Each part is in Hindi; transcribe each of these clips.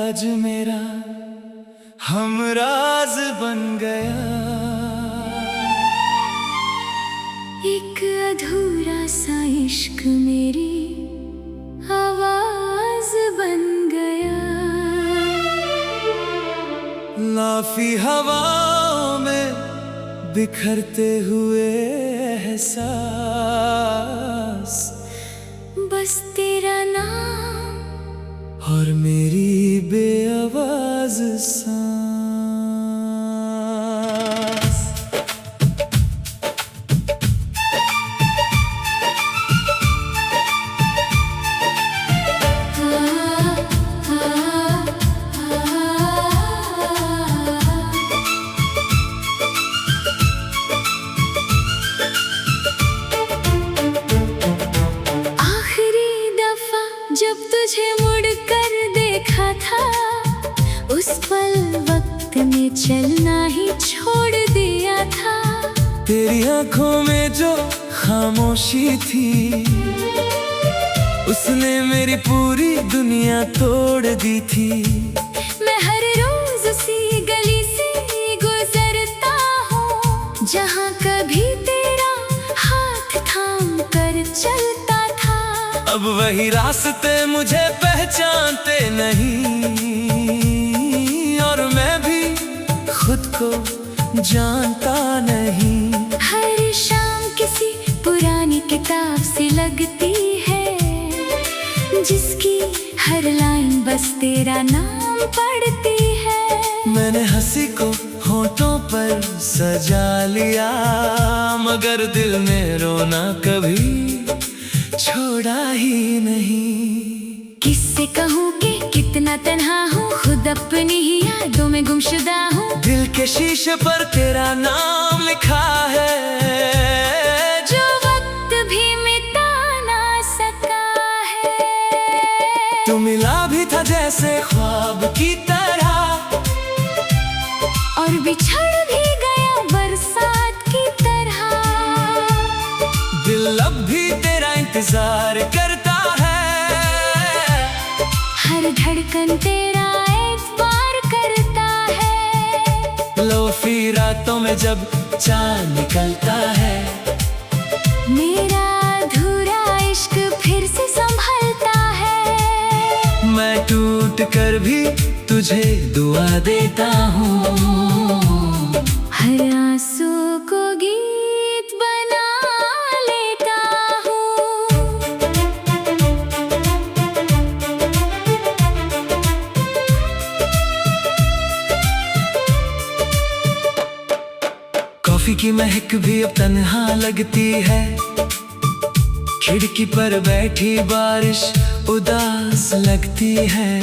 आज मेरा हमराज बन गया। एक अधूरा सा इश्क मेरी आवाज बन गया। लाफी हवाओं में बिखरते हुए एहसास, बस तेरा नाम और मेरी बेआवाज सांस। आखिरी दफा जब तुझे मुड़कर देखा था, उस पल वक्त ने चलना ही छोड़ दिया था। तेरी आंखों में जो खामोशी थी, उसने मेरी पूरी दुनिया तोड़ दी थी। मैं हर रोज उसी गली से गुजरता हूँ, जहाँ कभी तेरा हाथ थाम कर चलता था। अब वही रास्ते मुझे पहचानते नहीं, और मैं भी खुद को जानता नहीं। हर शाम किसी पुरानी किताब सी लगती है, जिसकी हर लाइन बस तेरा नाम पढ़ती है। मैंने हंसी को होठों पर सजा लिया, मगर दिल में रोना कभी छोड़ा ही नहीं। किससे कहूँ कि कितना तन्हा हूँ, खुद अपनी ही यादों में गुमशुदा हूँ। दिल के शीशे पर तेरा नाम लिखा है, जो वक्त भी मिटा ना सका है। तू मिला भी था जैसे ख्वाब की तरह, और बिछड़ भी गया बरसात की तरह। दिल अब भी तेरा इंतजार करता है, हर धड़कन तेरा एतबार करता है। लोफी रातों में जब चांद निकलता है, मेरा अधूरा इश्क फिर से संभलता है। मैं टूट कर भी तुझे दुआ देता हूँ। हर आंसू को गीत बना लेता हूँ। कॉफी की महक भी अब तन्हा लगती है, खिड़की पर बैठी बारिश उदास लगती है।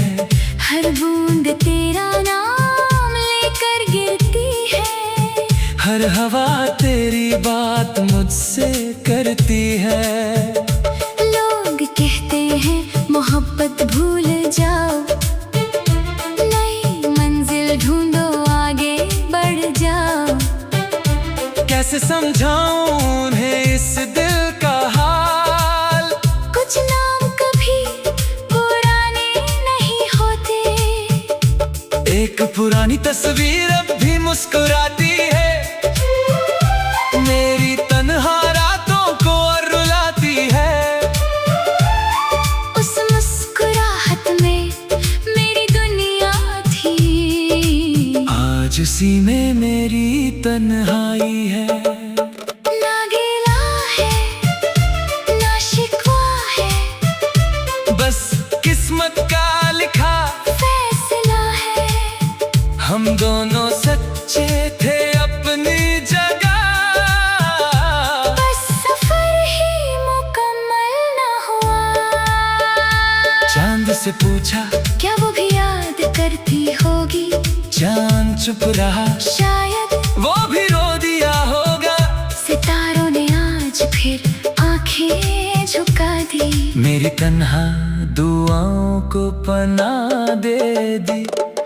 हर बूंद तेरा नाम लेकर गिरती है, हर हवा तेरी बात मुझसे करती है। लोग कहते हैं मोहब्बत भूल जाओ, नई मंजिल ढूंढो आगे बढ़ जाओ। कैसे समझाऊं उन्हें इस दिल का हाल, कुछ नाम कभी पुराने नहीं होते। एक पुरानी तस्वीर अब भी मुस्कुराती है, मेरी तन्हा रातों को रुलाती है। उस मुस्कुराहट में मेरी दुनिया थी, आज उसी में मेरी तन्हाई है। ना गिला है ना शिकवा है, बस किस्मत का लिखा फैसला है। हम दोनों सच्चे थे अपनी जगह, बस सफर ही मुकम्मल न हुआ। चांद से पूछा क्या वो भी याद करती होगी, चांद चुप रहा, शायद वो भी रो दिया होगा। सितारों ने आज फिर आंखें झुका दी, मेरी तन्हा दुआओं को पनाह दे दी।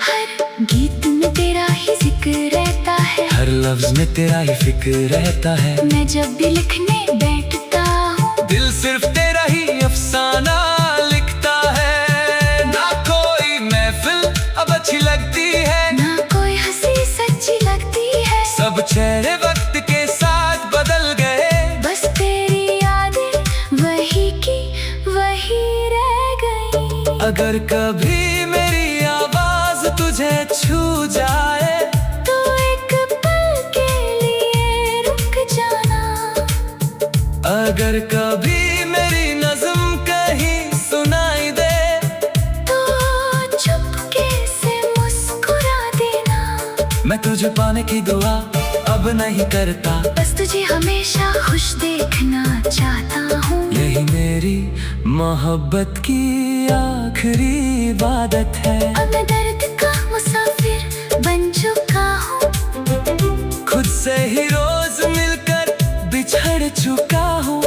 हर गीत में तेरा ही जिक्र रहता है, हर लफ्ज में तेरा ही फिक्र रहता है। मैं जब भी लिखने बैठता हूँ, दिल सिर्फ तेरा ही अफसाना लिखता है। ना कोई महफिल अब अच्छी लगती है, ना कोई हंसी सच्ची लगती है। सब चेहरे वक्त के साथ बदल गए, बस तेरी यादें वही की वही रह गई। अगर कभी मेरी आवाज तुझे छू जाए तो एक पल के लिए रुक जाना। अगर कभी मेरी नज़्म कहीं सुनाई दे तो चुपके से मुस्कुरा देना। मैं तुझे पाने की दुआ अब नहीं करता, बस तुझे हमेशा खुश देखना चाहता हूँ। यही मेरी मोहब्बत की आखिरी इबादत है। अब मैं दर्द का मुसाफिर बन चुका हूँ, खुद से ही रोज मिलकर बिछड़ चुका हूँ।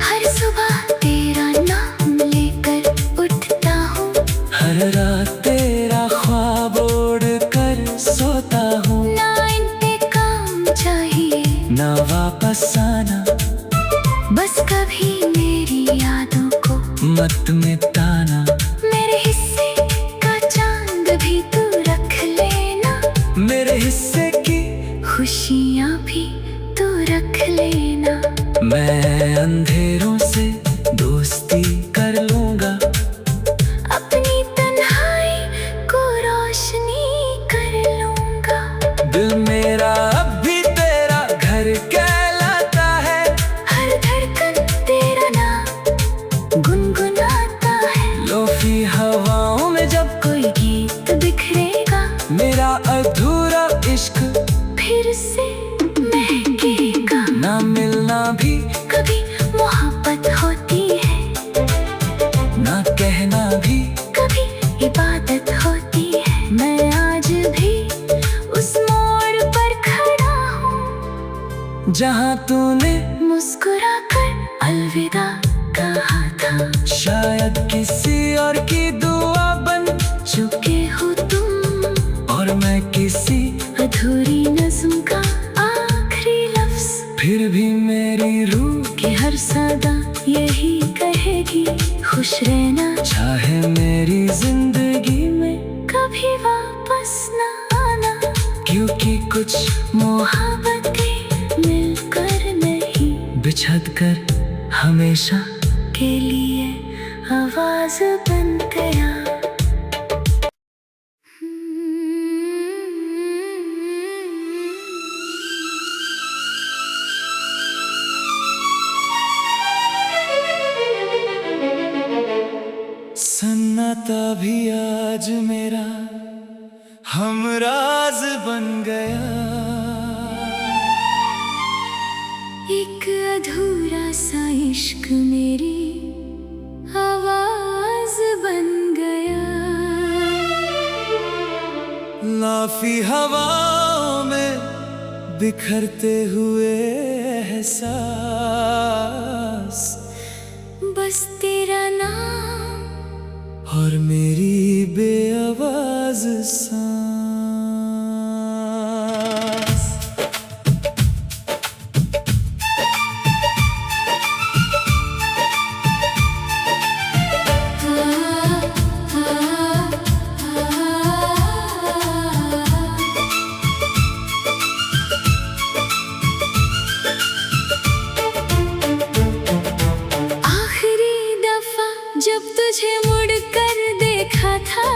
हर सुबह तेरा नाम लेकर उठता हूँ, हर रात तेरा ख्वाब ओढ़ कर सोता हूँ। ना इंतकाम चाहिए ना वापस आना, बस कभी मेरी यादों को मत मिटाना। मेरे हिस्से का चांद भी तू रख लेना, मेरे हिस्से की खुशियाँ भी तू रख लेना। मैं अंधेरों से दोस्ती कर लूंगा, अपनी तन्हाई को रोशनी कर लूंगा। दिल मेरा अब भी तेरा घर कहलाता है, हर धड़कन तेरा नाम गुनगुनाता है। लोफी हवाओं में जब कोई गीत बिखरेगा, मेरा अधूरा इश्क फिर से महकेगा। ना मिलना भी कभी मोहब्बत होती है, ना कहना भी कभी इबादत होती है। मैं आज भी उस मोड़ पर खड़ा हूँ, जहाँ तूने मुस्कुरा कर अलविदा कहा था। शायद किसी और की दुआ बन चुके हो तुम, और मैं किसी अधूरी नज़्म का आखिरी लफ्ज। फिर भी मेरी रूह कि हर सदा यही कहेगी, खुश रहना। चाहे मेरी जिंदगी में कभी वापस न आना, क्योंकि कुछ मोहब्बतें मिलकर नहीं, बिछड़ कर हमेशा के लिए आवाज बन गया। सन्नाटा भी आज मेरा हमराज बन गया। एक अधूरा सा इश्क मेरी आवाज बन गया। लाफी हवाओं में बिखरते हुए एहसास, बस तेरा नाम और मेरी बेआवाज सांस। आखिरी दफा जब तुझे मुड़कर देखा था,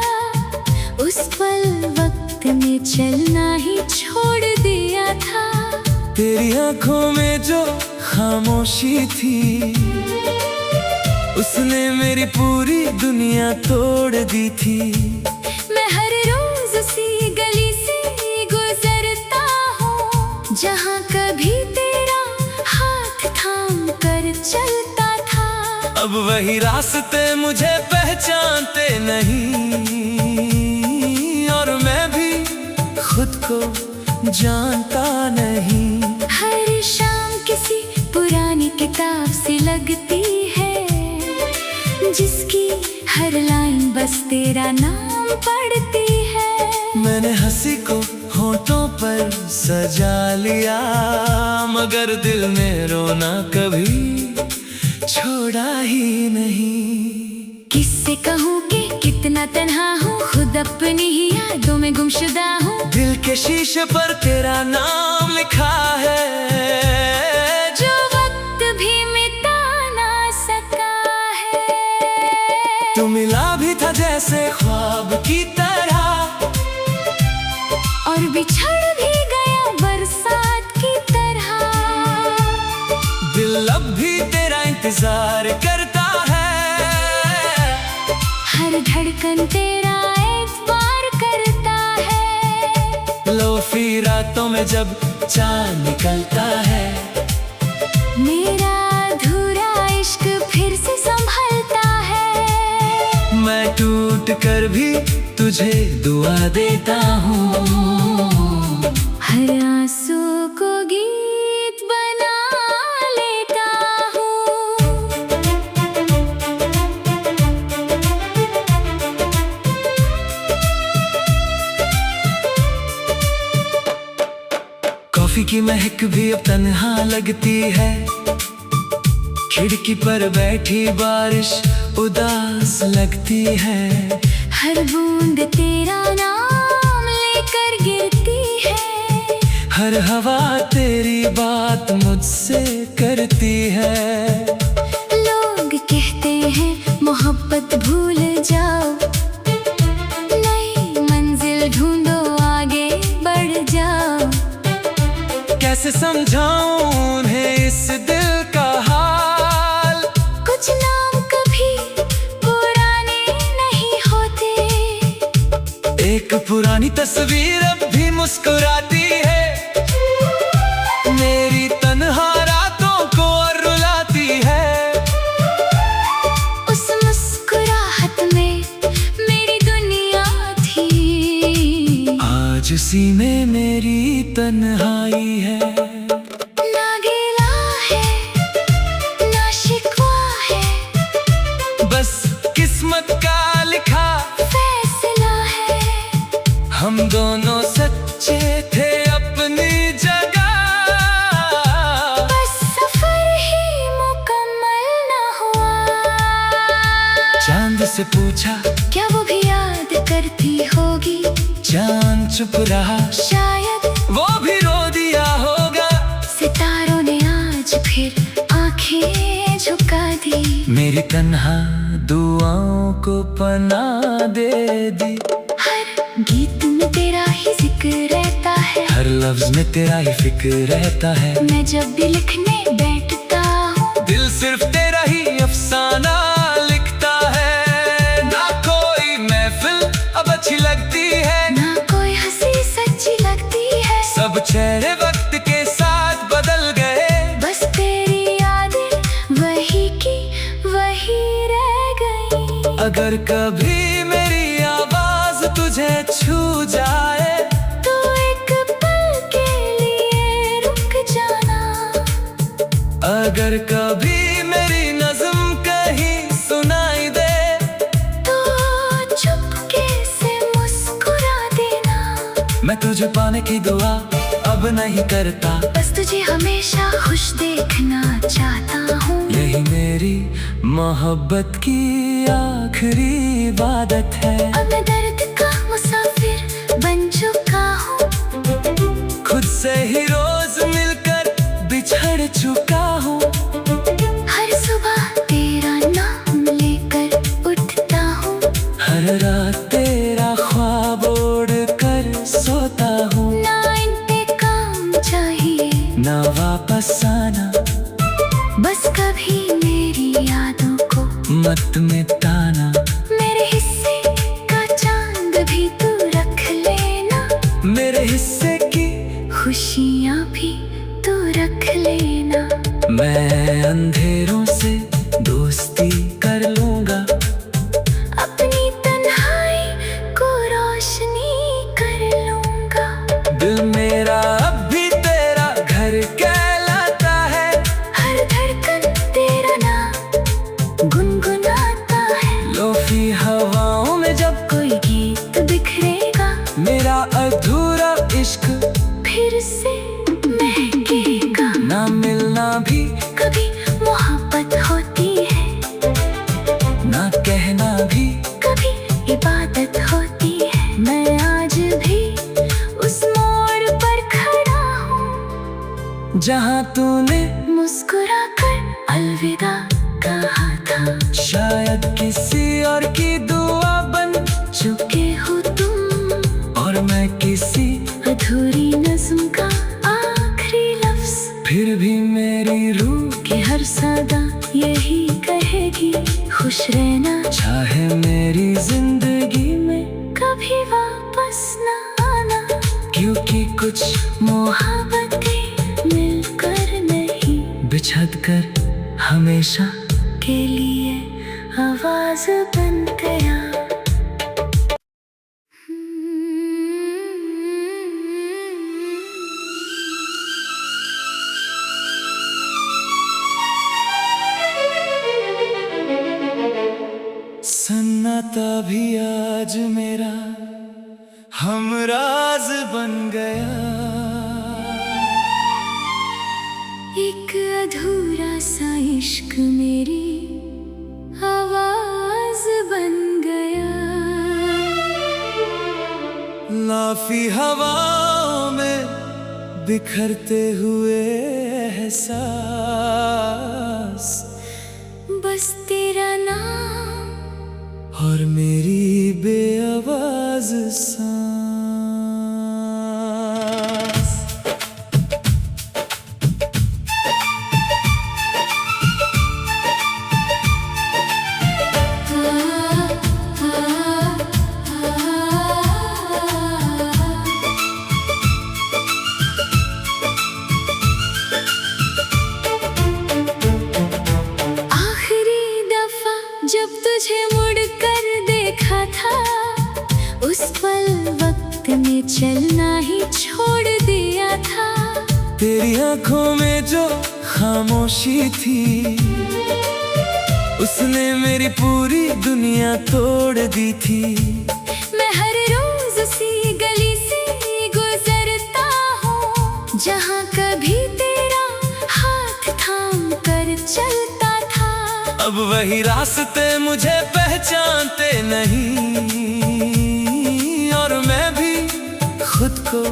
उस पल वक्त ने चलना ही छोड़ दिया था। तेरी आंखों में जो खामोशी थी, उसने मेरी पूरी दुनिया तोड़ दी थी। मैं हर रोज उसी गली से गुजरता हूँ, जहाँ कभी तेरा हाथ थाम कर चलता था। अब वही रास्ते मुझे पहचानते नहीं, और मैं भी खुद को जानता नहीं। हर शाम किसी पुरानी किताब सी लगती है, जिसकी हर लाइन बस तेरा नाम पढ़ती है। मैंने हंसी को होठों पर सजा लिया, मगर दिल ने रोना कभी छोड़ा ही नहीं। किससे कहूँ कि कितना तन्हा हूँ, खुद अपनी ही यादों में गुमशुदा हूँ। दिल के शीशे पर तेरा नाम लिखा है, जो वक्त भी मिटा ना सका है। तू मिला भी था जैसे ख्वाब की तरह, और बिछड़ भी गया बरसात की तरह। दिल अब भी तेरा इंतजार करता है, हर धड़कन तेरा एतबार करता है। लोफी रातों में जब चांद निकलता है, मेरा अधूरा इश्क फिर से संभलता है। मैं टूट कर भी तुझे दुआ देता हूँ, हर आंसू को गीत बना लेता हूँ। कॉफी की महक भी अब तन्हा लगती है, खिड़की पर बैठी बारिश उदास लगती है। हर बूंद तेरा नाम लेकर गिरती है, हर हवा तेरी बात मुझसे करती है। लोग कहते हैं मोहब्बत भूल जाओ, नई मंजिल ढूंढो आगे बढ़ जाओ। कैसे समझाऊं उन्हें इस दिल का हाल, कुछ नाम कभी पुराने नहीं होते। एक पुरानी तस्वीर अब भी मुस्कुराती है, मेरी तन्हा रातों को रुलाती है। उस मुस्कुराहट में मेरी दुनिया थी, आज उसी में मेरी तन्हाई है। ना गिला है ना शिकवा है, बस किस्मत का लिखा फैसला है। हम दोनों सच्चे थे अपनी जगह, बस सफर ही मुकम्मल ना हुआ। चांद से पूछा क्या वो भी याद करती होगी, चांद चुप रहा, शायद वो भी रो दिया होगा। सितारों ने आज फिर आंखें झुका दी, मेरी तन्हा दुआओं को पनाह दे दी। हर गीत में तेरा ही जिक्र रहता है, हर लफ्ज में तेरा ही फिक्र रहता है। मैं जब भी लिखने बैठता हूँ, दिल सिर्फ तेरा ही अफसाना लिखता है। ना कोई महफिल अब अच्छी लगती है, ना कोई हंसी सच्ची लगती है। सब चेहरे वक्त के साथ बदल गए, बस तेरी यादें वही की वही रह गई। अगर कभी मेरी आवाज तुझे छू जाए, तो एक पल के लिए रुक जाना। अगर कभी मेरी नज़्म कहीं सुनाई दे, तो चुपके से मुस्कुरा देना। मैं तुझे पाने की दुआ अब नहीं करता, बस तुझे हमेशा खुश देखना चाहता हूँ। यही मेरी मोहब्बत की आखिरी इबादत है। अब मैं दर्द का मुसाफिर बन चुका हूँ, खुद से ही रोज मिलकर बिछड़ चुका हूँ। हर सुबह तेरा नाम लेकर उठता हूँ, हर रात तेरा ख्वाब ओढ़ कर सोता हूँ। ना इंतकाम चाहिए ना वापस आना, बस कभी मेरी यादों को मत मिटाना। मेरे हिस्से का चांद भी तू रख लेना, मेरे हिस्से की खुशियाँ भी तू रख लेना। मैं अंधेरों से दोस्ती कर लूंगा, अपनी तन्हाई को रोशनी कर लूंगा। दिल मेरा अब भी तेरा घर कहलाता है, हर धड़कन तेरा नाम गुनगुनाता है। लोफी हवाओं में जब कोई गीत बिखरेगा, मेरा अधूरा इश्क फिर से महकेगा। ना मिलना भी कभी मोहब्बत होती है, ना कहना जहाँ तूने मुस्कुरा कर अलविदा कहा था। शायद किसी और की दुआ बन चुके हो तुम और मैं किसी अधूरी नज़्म का आखिरी लफ्ज। फिर भी मेरी रूह कि हर सदा यही कहेगी खुश रहना, चाहे मेरी जिंदगी में कभी वापस न आना। क्योंकि कुछ मोहब्बतें मिलकर नहीं, बिछड़ कर हमेशा के लिए आवाज बन गया। सन्नाटा भी आज मेरा हमराज बन गया। एक अधूरा सा इश्क मेरी आवाज बन गया। लाफी हवाओं में बिखरते हुए एहसास, बस तेरा नाम और मेरी बेआवाज सांस। आखिरी दफा जब तुझे मुड़कर देखा था, उस पल वक्त ने चलना ही छोड़ दिया था। तेरी आंखों में जो खामोशी थी, उसने मेरी पूरी दुनिया तोड़ दी थी। मैं हर रोज उसी गली से गुजरता हूँ, जहाँ कभी तेरा हाथ थाम कर चलता था। अब वही रास्ते मुझे पहचानते नहीं, और मैं भी खुद को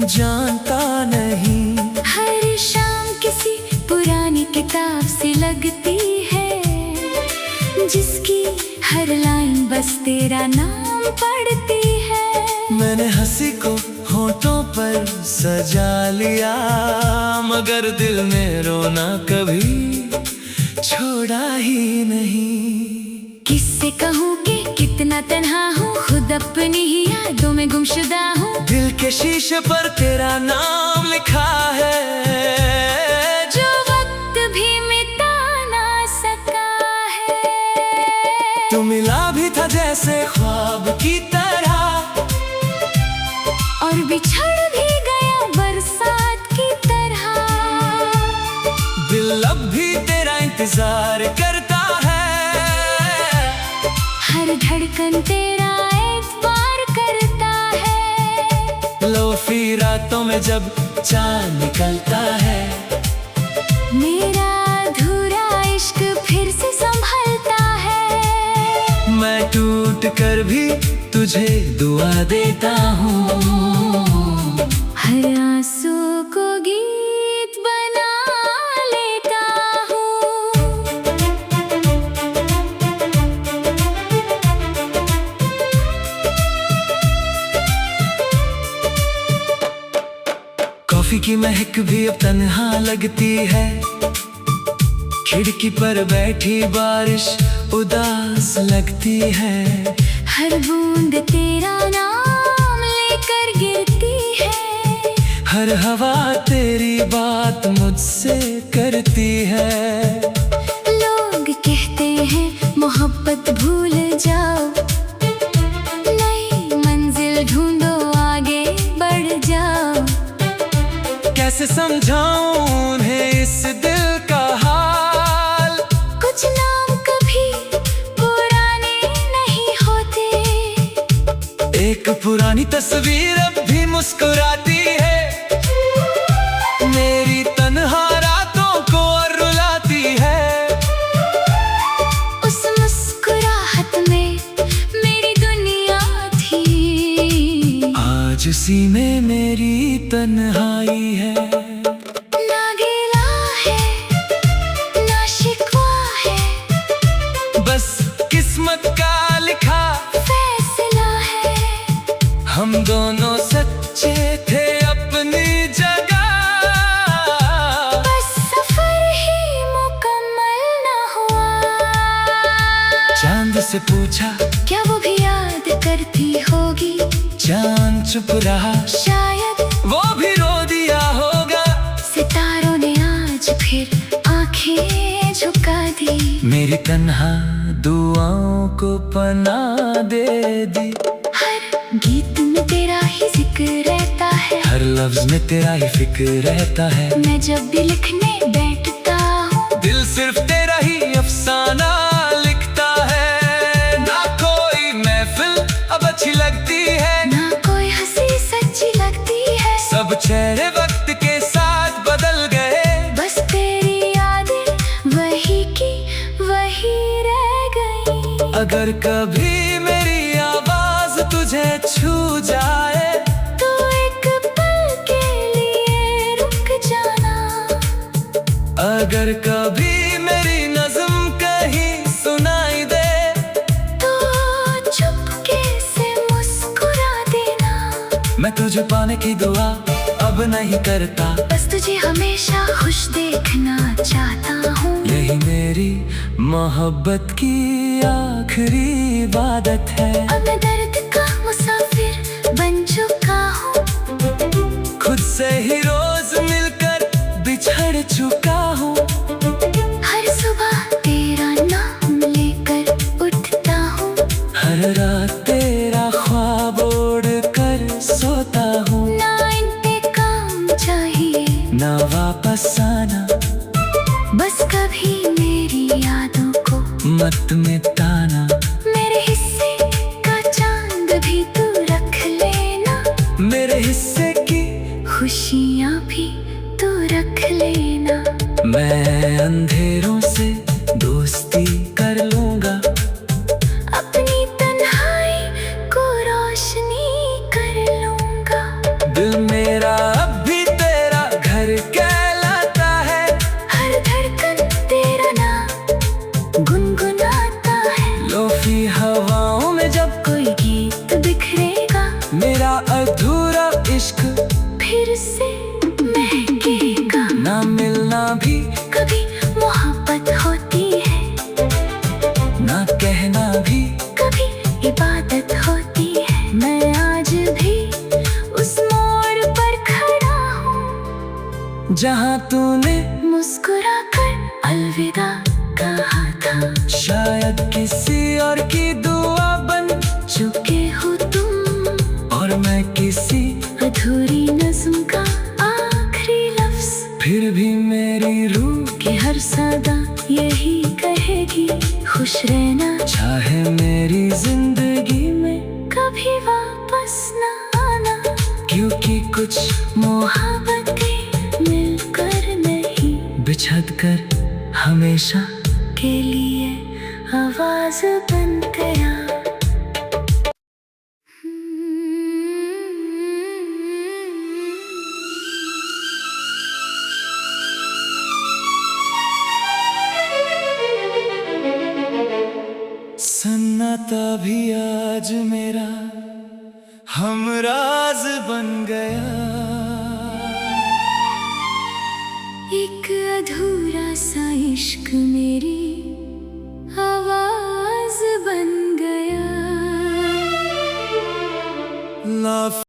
जानता नहीं। हर शाम किसी पुरानी किताब सी लगती है, जिसकी हर लाइन बस तेरा नाम पढ़ती है। मैंने हंसी को होठों पर सजा लिया, मगर दिल में रोना कभी छोड़ा ही नहीं। किससे कहूँ कि कितना तन्हा हूँ, खुद अपनी ही यादों में गुमशुदा हूँ। दिल के शीशे पर तेरा नाम लिखा है, जो वक्त भी मिटा ना सका है। तू मिला भी था जैसे ख्वाब की तरह, और बिछड़ भी गया बरसात की तरह। दिल अब भी तेरा इंतजार करता है, हर धड़कन तेरा एतबार करता है। लोफी रातों में जब चांद निकलता है, मेरा अधूरा इश्क फिर से संभलता है। मैं टूट कर भी तुझे दुआ देता हूँ, हर आंसू को गीत बना लेता हूँ। कॉफी की महक भी अब तन्हा लगती है, खिड़की पर बैठी बारिश उदास लगती है। हर बूंद तेरा नाम लेकर गिरती है, हर हवा तेरी बात मुझसे करती है। लोग कहते हैं मोहब्बत भूल जाओ, नई मंजिल ढूंढो आगे बढ़ जाओ। कैसे समझाऊं उन्हें इस दिल का हाल, कुछ नाम कभी पुराने नहीं होते। एक पुरानी तस्वीर अब भी मुस्कुराती है, मेरी तन्हा रातों को रुलाती है। उस मुस्कुराहट में मेरी दुनिया थी, आज उसी में मेरी तन्हाई है। ना हम दोनों सच्चे थे अपनी जगह, बस सफर ही मुकम्मल ना हुआ। चांद से पूछा क्या वो भी याद करती होगी, चांद चुप रहा, शायद वो भी रो दिया होगा। सितारों ने आज फिर आंखें झुका दी, मेरी तन्हा दुआओं को पनाह दे दी। हर गीत में तेरा ही जिक्र रहता है, हर लफ्ज में तेरा ही फिक्र रहता है। मैं जब भी लिखने बैठता हूँ, दिल सिर्फ तेरा ही अफसाना लिखता है। ना कोई महफिल अब अच्छी लगती है, ना कोई हंसी सच्ची लगती है। सब चेहरे वक्त के साथ बदल गए, बस तेरी यादें वही की वही रह गई। अगर कभी मेरी आवाज तुझे छू जाए, तो एक पल के लिए रुक जाना। अगर कभी मेरी नज़्म कहीं सुनाई दे, तो चुपके से मुस्कुरा देना। मैं तुझे पाने की दुआ अब नहीं करता, बस तुझे हमेशा खुश देखना चाहता हूँ। यही मेरी मोहब्बत की आखिरी इबादत है। अब मैं दर्द का मुसाफिर बन चुका हूँ, खुद से ही रोज मिलकर बिछड़ चुका हूँ। हर सुबह तेरा नाम लेकर उठता हूँ, हर रात तेरा ख्वाब ओढ़ कर सोता हूँ। ना इंतकाम चाहिए ना वापस आना, बस कभी मेरी यादों को मत मिटाना। मेरे हिस्से का चांद भी तू रख लेना, मेरे हिस्से की खुशियाँ भी तू रख लेना। मैं अंधेरों से दोस्ती कर लूंगा, अपनी तन्हाई को रोशनी कर लूंगा। दिल मेरा अब भी तेरा घर कहलाता है। हर धड़कन तेरा नाम गुनगुनाता है। लोफी हवाओं में जब कोई गीत बिखरेगा, मेरा अधूरा इश्क फिर से महकेगा। ना मिलना भी कभी मोहब्बत होती है, ना कहना भी कभी इबादत होती है। मैं आज भी उस मोड़ पर खड़ा हूँ, जहाँ तूने मुस्कुरा कर अलविदा कहा था। शायद किसी और की दुआ बन चुके हो तुम, और मैं किसी अधूरी नज़्म का आखिरी लफ्ज। फिर भी मेरी रूह कि हर सदा यही कहेगी, खुश रहना। चाहे मेरी जिंदगी में कभी वापस न आना, क्योंकि कुछ मोहब्बतें मिलकर नहीं, बिछड़ कर हमेशा के लिए आवाज बन गया। सन्नाटा भी आज मेरा हमराज बन गया। एक अधूरा सा इश्क मेरी